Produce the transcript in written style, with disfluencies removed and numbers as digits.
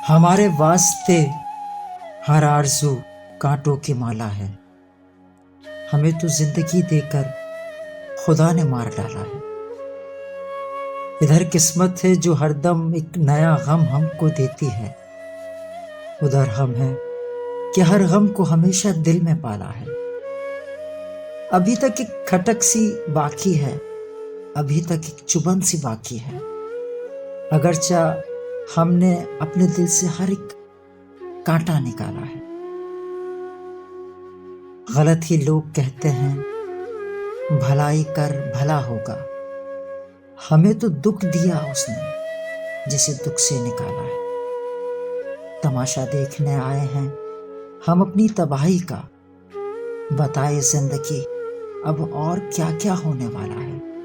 ہمارے واسطے ہر آرزو کانٹوں کی مالا ہے، ہمیں تو زندگی دے کر خدا نے مار ڈالا ہے۔ ادھر قسمت ہے جو ہر دم ایک نیا غم ہم کو دیتی ہے، ادھر ہم ہیں کہ ہر غم کو ہمیشہ دل میں پالا ہے۔ ابھی تک ایک کھٹک سی باقی ہے، ابھی تک ایک چبھن سی باقی ہے، اگرچہ ہم نے اپنے دل سے ہر ایک کانٹا نکالا ہے۔ غلط ہی لوگ کہتے ہیں بھلائی کر بھلا ہوگا، ہمیں تو دکھ دیا اس نے جسے دکھ سے نکالا ہے۔ تماشا دیکھنے آئے ہیں ہم اپنی تباہی کا، بتائے زندگی اب اور کیا کیا ہونے والا ہے۔